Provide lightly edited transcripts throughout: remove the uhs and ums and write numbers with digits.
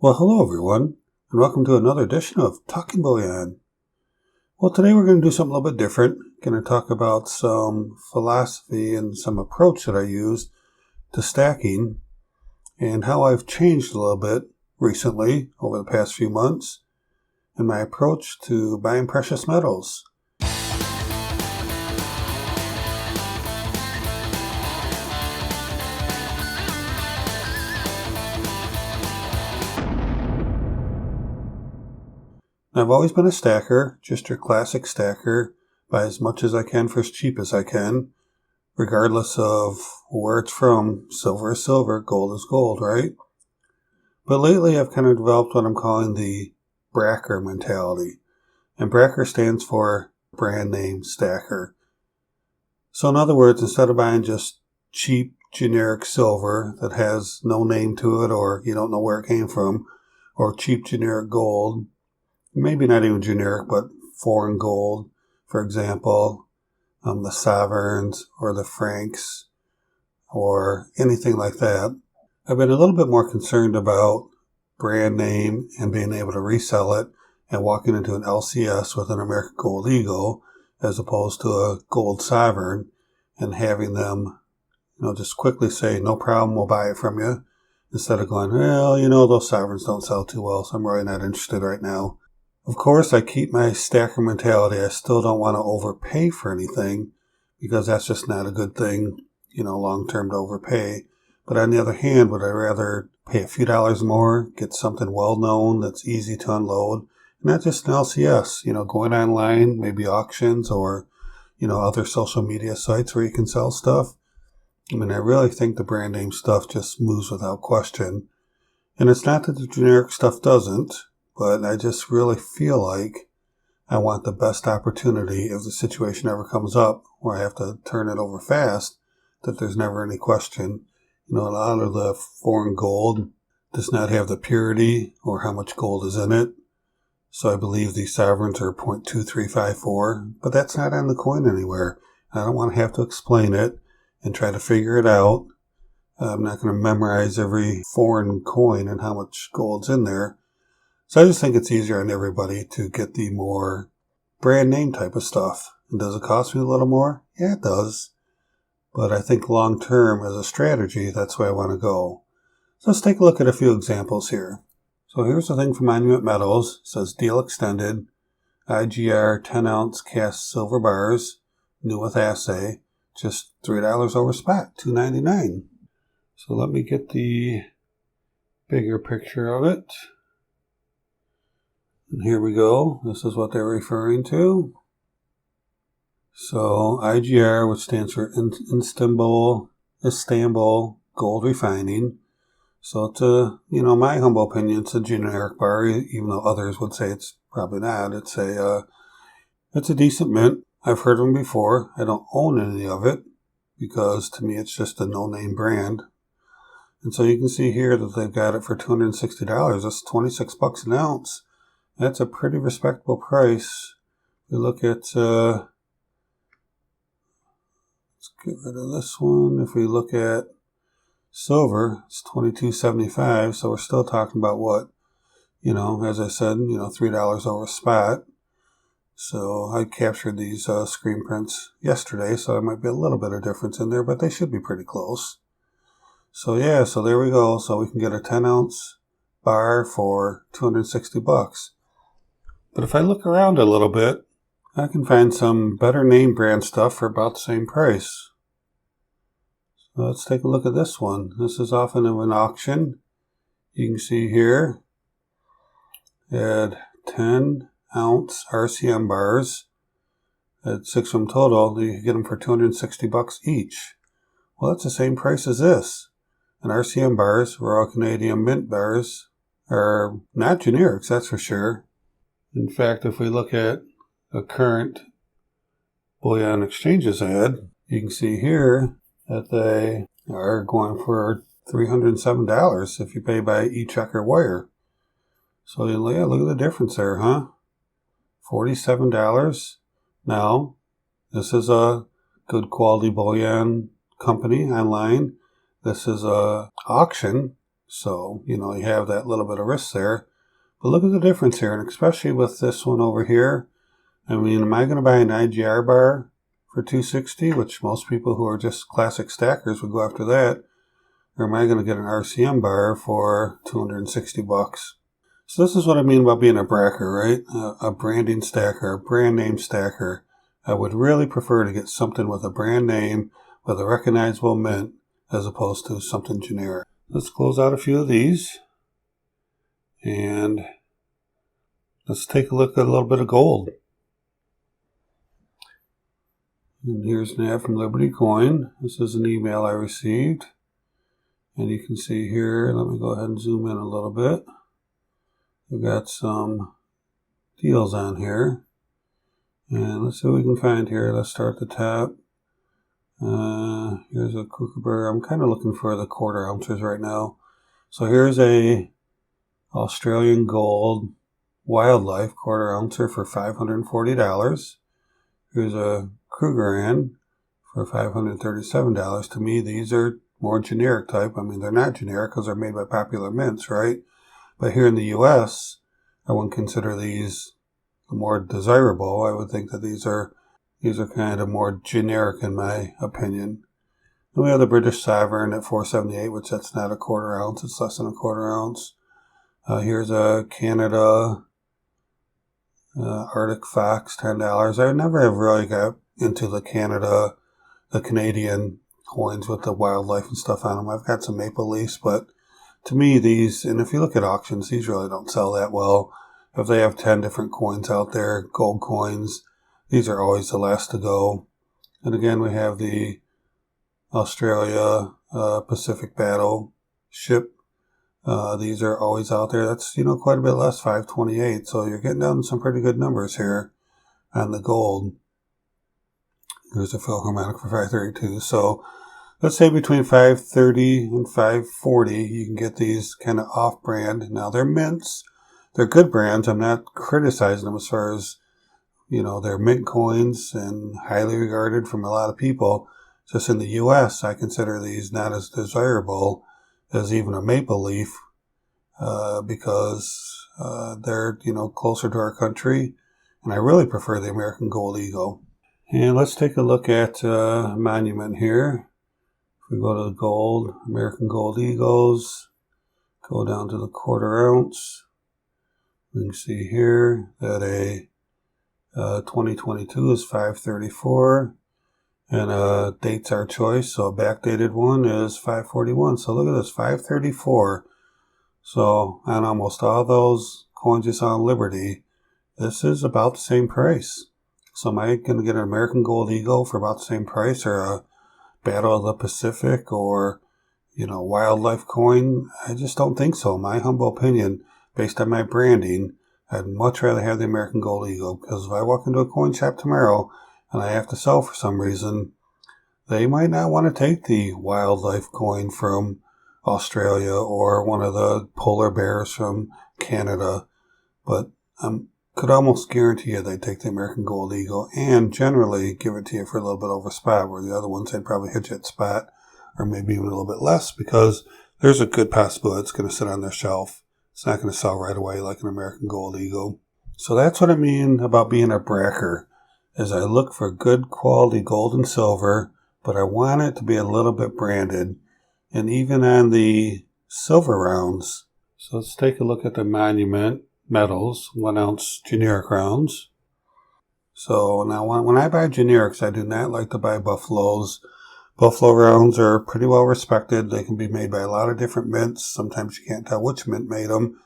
Well, hello everyone, and welcome to another edition of Talking Bullion. Well, today we're going to do something a little bit different. Going to talk about some philosophy and some approach that I use to stacking and how I've changed a little bit recently over the past few months in my approach to buying precious metals. I've always been a stacker, just your classic stacker, buy as much as I can for as cheap as I can, regardless of where it's from. Silver is silver, gold is gold, right? But lately I've kind of developed what I'm calling the Bracker mentality. And Bracker stands for brand name stacker. So in other words, instead of buying just cheap generic silver that has no name to it or you don't know where it came from, or cheap generic gold, maybe not even generic, but foreign gold, for example, the sovereigns or the francs or anything like that. I've been a little bit more concerned about brand name and being able to resell it and walking into an LCS with an American Gold Eagle as opposed to a gold sovereign and having them, just quickly say, no problem, we'll buy it from you, instead of going, well, those sovereigns don't sell too well, so I'm really not interested right now. Of course, I keep my stacker mentality. I still don't want to overpay for anything because that's just not a good thing, long term to overpay. But on the other hand, would I rather pay a few dollars more, get something well known that's easy to unload, not just an LCS, going online, maybe auctions or, other social media sites where you can sell stuff. I really think the brand name stuff just moves without question. And it's not that the generic stuff doesn't. But I just really feel like I want the best opportunity if the situation ever comes up where I have to turn it over fast, that there's never any question. A lot of the foreign gold does not have the purity or how much gold is in it. So I believe these sovereigns are 0.2354, but that's not on the coin anywhere. I don't want to have to explain it and try to figure it out. I'm not going to memorize every foreign coin and how much gold's in there. So I just think it's easier on everybody to get the more brand name type of stuff. And does it cost me a little more? Yeah, it does. But I think long term as a strategy, that's where I want to go. So let's take a look at a few examples here. So here's the thing from Monument Metals. It says deal extended, IGR 10 ounce cast silver bars, new with assay, just $3 over spot, $2.99. So let me get the bigger picture of it. And here we go. This is what they're referring to. So IGR, which stands for Istanbul Gold Refining. So it's my humble opinion, it's a generic bar, even though others would say it's probably not. It's a decent mint. I've heard of them before. I don't own any of it because to me it's just a no-name brand. And so you can see here that they've got it for $260. That's $26 an ounce. That's a pretty respectable price. We look at, let's get rid of this one. If we look at silver, it's $22.75. So we're still talking about what, as I said, $3 over spot. So I captured these screen prints yesterday, so there might be a little bit of difference in there, but they should be pretty close. So yeah, so there we go. So we can get a 10 ounce bar for $260. But if I look around a little bit, I can find some better name brand stuff for about the same price. So let's take a look at this one. This is often of an auction. You can see here, at 10 ounce RCM bars at 6 of them total, you can get them for $260 each. Well, that's the same price as this. And RCM bars, Royal Canadian Mint bars, are not generics, that's for sure. In fact, if we look at a current Bullion Exchanges ad, you can see here that they are going for $307 if you pay by e-check or wire. So yeah, look at the difference there, huh? $47. Now, this is a good quality bullion company online. This is a auction, So, you have that little bit of risk there. But look at the difference here, and especially with this one over here. I mean, am I going to buy an IGR bar for $260, which most people who are just classic stackers would go after that? Or am I going to get an RCM bar for $260? So this is what I mean about being a Bracker, right? A branding stacker, a brand name stacker. I would really prefer to get something with a brand name, with a recognizable mint, as opposed to something generic. Let's close out a few of these. And let's take a look at a little bit of gold. And here's an ad from Liberty Coin. This is an email I received. And you can see here, let me go ahead and zoom in a little bit. We've got some deals on here. And let's see what we can find here. Let's start at the top. Here's a kookaburra. I'm kind of looking for the quarter ounces right now. So here's a Australian gold wildlife quarter ouncer for $540. Here's a Krugerrand for $537. To me, these are more generic type. I mean, they're not generic because they're made by Popular Mints, right? But here in the U.S., I wouldn't consider these more desirable. I would think that these are kind of more generic in my opinion. Then we have the British Sovereign at $478, which that's not a quarter ounce. It's less than a quarter ounce. Here's a Canada Arctic Fox, $10. I never have really got into the Canadian coins with the wildlife and stuff on them. I've got some maple leafs, but to me, these, and if you look at auctions, these really don't sell that well. If they have 10 different coins out there, gold coins, these are always the last to go. And again, we have the Australia Pacific Battle ship. These are always out there. That's, quite a bit less, $528. So you're getting down to some pretty good numbers here on the gold. Here's a Philharmonic for $532. So let's say between $530 and $540, you can get these kind of off-brand. Now, they're mints. They're good brands. I'm not criticizing them as far as, they're mint coins and highly regarded from a lot of people. Just in the U.S., I consider these not as desirable as even a maple leaf because they're, closer to our country. And I really prefer the American Gold Eagle. And let's take a look at Monument here. If we go to the gold, American Gold Eagles, go down to the quarter ounce. We can see here that a 2022 is $534. And dates our choice, so a backdated one is $541. So look at this, $534. So on almost all those coins you saw on Liberty, this is about the same price. So am I going to get an American Gold Eagle for about the same price, or a Battle of the Pacific, or, wildlife coin? I just don't think so. In my humble opinion, based on my branding, I'd much rather have the American Gold Eagle, because if I walk into a coin shop tomorrow and I have to sell for some reason, they might not want to take the wildlife coin from Australia or one of the polar bears from Canada. But I could almost guarantee you they'd take the American Gold Eagle and generally give it to you for a little bit over spot, where the other ones they'd probably hit you at spot or maybe even a little bit less, because there's a good possibility it's going to sit on their shelf. It's not going to sell right away like an American Gold Eagle. So that's what I mean about being a Bracker. Is I look for good quality gold and silver, but I want it to be a little bit branded. And even on the silver rounds, so let's take a look at the Monument metals, 1 ounce generic rounds. So now when I buy generics, I do not like to buy Buffaloes. Buffalo rounds are pretty well respected. They can be made by a lot of different mints. Sometimes you can't tell which mint made them.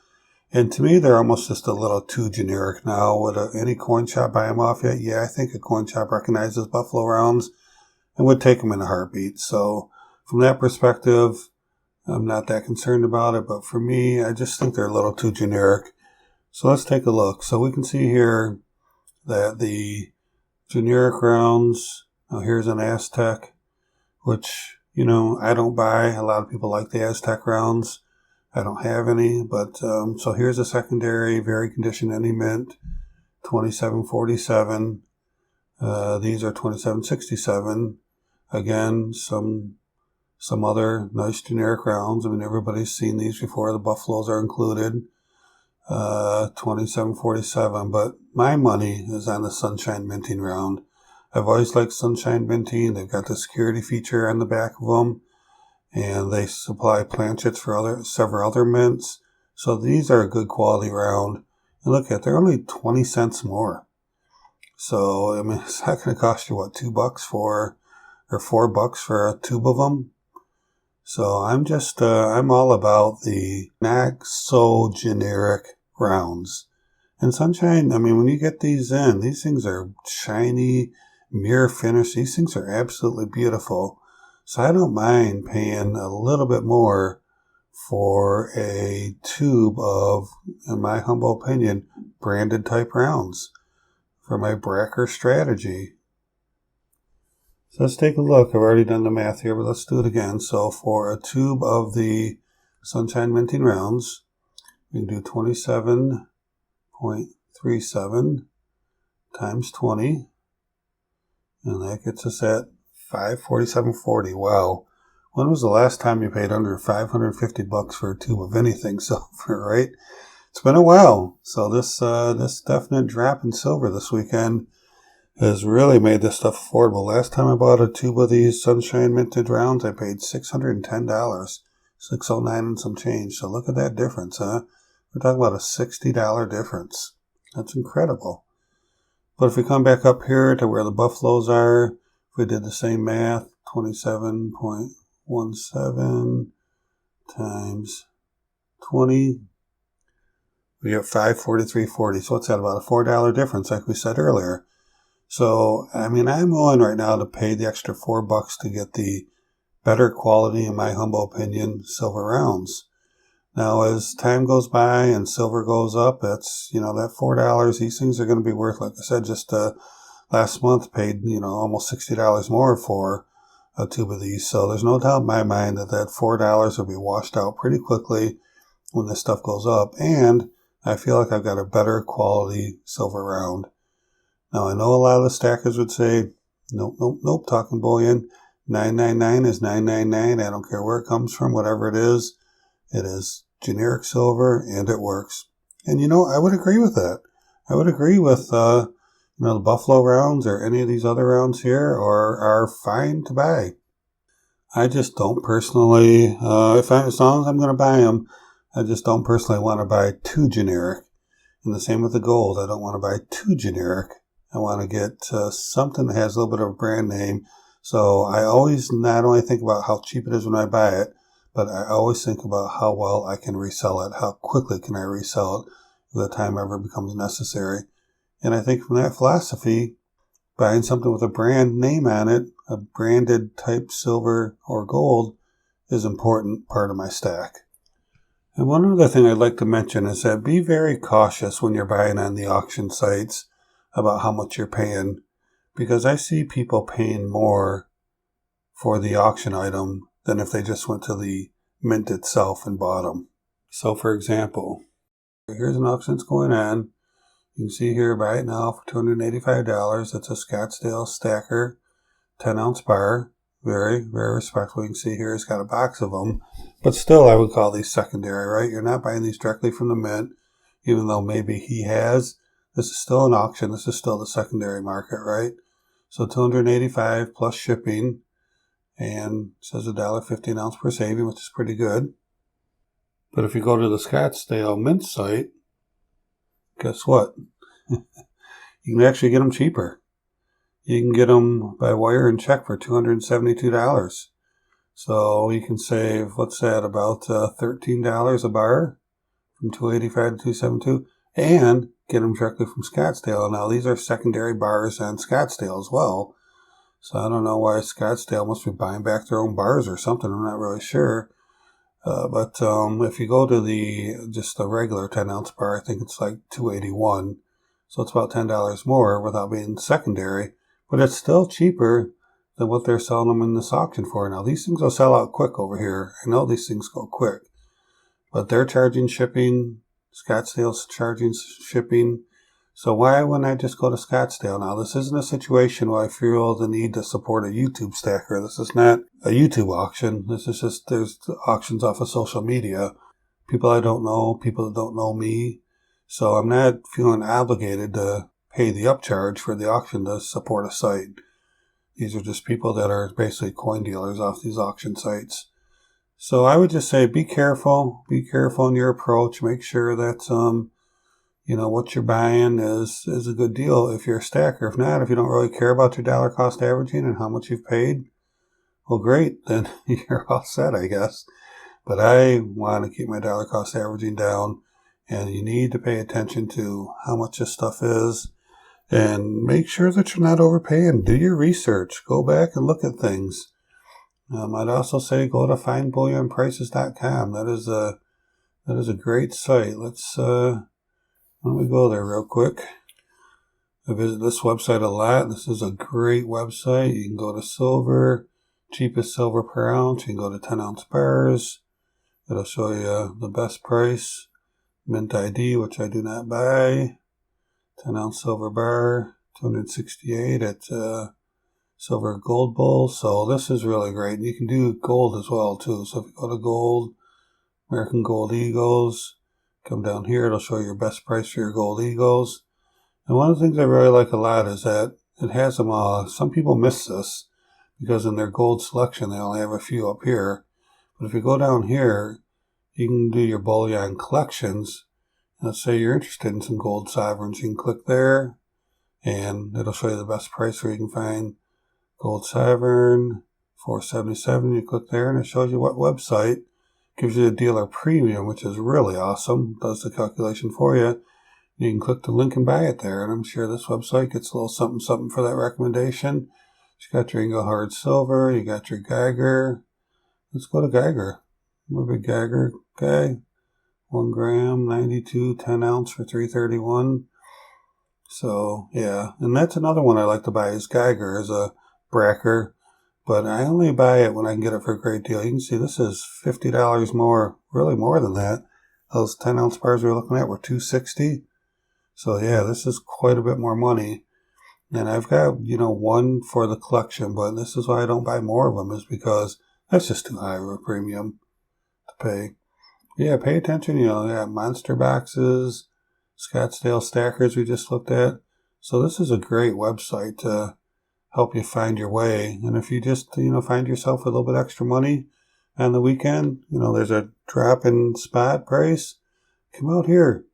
And to me, they're almost just a little too generic now. Would any coin shop buy them off yet? Yeah, I think a coin shop recognizes Buffalo rounds and would take them in a heartbeat. So from that perspective, I'm not that concerned about it. But for me, I just think they're a little too generic. So let's take a look. So we can see here that the generic rounds, now here's an Aztec, which, I don't buy. A lot of people like the Aztec rounds. I don't have any, but so here's a secondary, very conditioned any mint, 2747. These are 2767. Again, some some other nice generic rounds. I mean, everybody's seen these before. The Buffaloes are included. 27.47, but my money is on the Sunshine Minting round. I've always liked Sunshine Minting. They've got the security feature on the back of them, and they supply planchets for several other mints. So these are a good quality round. And look at, they're only 20 cents more. So, I mean, it's not going to cost you, what, $2 or $4 for a tube of them? So I'm all about the not so generic rounds. And Sunshine, I mean, when you get these in, these things are shiny, mirror finish. These things are absolutely beautiful. So I don't mind paying a little bit more for a tube of, in my humble opinion, branded type rounds for my Bracker strategy. So let's take a look. I've already done the math here, but let's do it again. So for a tube of the Sunshine Minting rounds, we can do 27.37 times 20, and that gets us at $547.40. Wow. When was the last time you paid under $550 for a tube of anything silver, right? It's been a while. So this definite drop in silver this weekend has really made this stuff affordable. Last time I bought a tube of these Sunshine Minted rounds, I paid $610, $609 and some change. So look at that difference, huh? We're talking about a $60 difference. That's incredible. But if we come back up here to where the Buffaloes are, if we did the same math, 27.17 times 20, we get $543.40. So what's that, about a $4 difference, like we said earlier? So, I mean, I'm willing right now to pay the extra $4 to get the better quality, in my humble opinion, silver rounds. Now, as time goes by and silver goes up, that's, that $4, these things are going to be worth, like I said, just last month paid, almost $60 more for a tube of these. So there's no doubt in my mind that $4 will be washed out pretty quickly when this stuff goes up. And I feel like I've got a better quality silver round. Now, I know a lot of the stackers would say, nope, talking bullion, 999 is 999. I don't care where it comes from, whatever it is generic silver and it works. And, I would agree with that. I would agree with, the Buffalo rounds or any of these other rounds here are fine to buy. I just don't personally, as long as I'm going to buy them, I just don't personally want to buy too generic. And the same with the gold. I don't want to buy too generic. I want to get something that has a little bit of a brand name. So I always not only think about how cheap it is when I buy it, but I always think about how well I can resell it. How quickly can I resell it if the time ever becomes necessary. And I think from that philosophy, buying something with a brand name on it, a branded type silver or gold, is an important part of my stack. And one other thing I'd like to mention is that be very cautious when you're buying on the auction sites about how much you're paying, because I see people paying more for the auction item than if they just went to the mint itself and bought them. So for example, here's an auction that's going on. You can see here, buy it now for $285. It's a Scottsdale stacker, 10-ounce bar. Very, very respectful. You can see here it's got a box of them. But still, I would call these secondary, right? You're not buying these directly from the mint, even though maybe he has. This is still an auction. This is still the secondary market, right? So $285 plus shipping. And it says $1.50 an ounce per saving, which is pretty good. But if you go to the Scottsdale mint site, guess what? You can actually get them cheaper. You can get them by wire and check for $272. So you can save, what's that, about $13 a bar from $285 to $272, and get them directly from Scottsdale. Now, these are secondary bars on Scottsdale as well. So I don't know why Scottsdale must be buying back their own bars or something. I'm not really sure. But if you go to just the regular 10-ounce bar, I think it's like $281. So it's about $10 more without being secondary. But it's still cheaper than what they're selling them in this auction for. Now, these things will sell out quick over here. I know these things go quick. But they're charging shipping. Scottsdale's charging shipping. So why wouldn't I just go to Scottsdale now? This isn't a situation where I feel the need to support a YouTube stacker. This is not a YouTube auction. This is just, there's auctions off of social media. People I don't know, people that don't know me. So I'm not feeling obligated to pay the upcharge for the auction to support a site. These are just people that are basically coin dealers off these auction sites. So I would just say be careful in your approach. Make sure that what you're buying is a good deal if you're a stacker. If not, if you don't really care about your dollar cost averaging and how much you've paid, well, great, then you're all set, I guess. But I want to keep my dollar cost averaging down, and you need to pay attention to how much this stuff is, and make sure that you're not overpaying. Do your research. Go back and look at things. I'd also say go to findbullionprices.com. That is a great site. Let me go there real quick. I visit this website a lot. This is a great website. You can go to silver, cheapest silver per ounce. You can go to 10 ounce bars. It'll show you the best price. Mint ID, which I do not buy. 10 ounce silver bar, $268 at Silver Gold Bull. So this is really great. You can do gold as well too. So if you go to gold, American Gold Eagles, come down here, it'll show you your best price for your gold eagles. And one of the things I really like a lot is that it has them all. Some people miss this because in their gold selection, they only have a few up here. But if you go down here, you can do your bullion collections. Let's say you're interested in some gold sovereigns. You can click there and it'll show you the best price where you can find gold sovereign, $477. You click there and it shows you what website. Gives you the dealer premium, which is really awesome. Does the calculation for you. You can click the link and buy it there. And I'm sure this website gets a little something for that recommendation. You got your Engelhard silver. You got your Geiger. Let's go to Geiger. I'm a big Geiger guy. 1 gram, 92, 10 ounce for $331. So, yeah. And that's another one I like to buy is Geiger as a Bracker. But I only buy it when I can get it for a great deal. You can see this is $50 more, really more than that. Those 10 ounce bars we were looking at were $260. So yeah, this is quite a bit more money. And I've got, one for the collection, but this is why I don't buy more of them is because that's just too high of a premium to pay. Yeah, pay attention, monster boxes, Scottsdale stackers we just looked at. So this is a great website to help you find your way. And if you just, find yourself a little bit extra money on the weekend, there's a drop in spot price, come out here,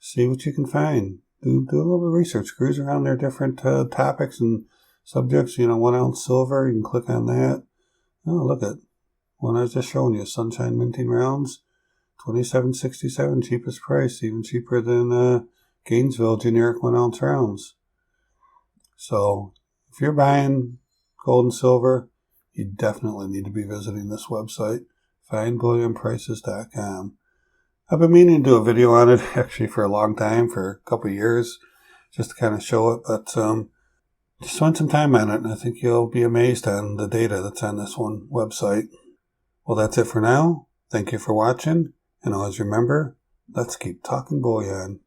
see what you can find. Do a little bit of research, cruise around their different topics and subjects. 1 ounce silver, you can click on that. Oh, look at one I was just showing you, Sunshine Minting Rounds, $27.67, cheapest price, even cheaper than Gainesville generic 1 ounce rounds. So if you're buying gold and silver, you definitely need to be visiting this website, findbullionprices.com. I've been meaning to do a video on it actually for a long time, for a couple of years, just to kind of show it, but just spend some time on it, and I think you'll be amazed on the data that's on this one website. Well, that's it for now. Thank you for watching, and always remember, let's keep talking bullion.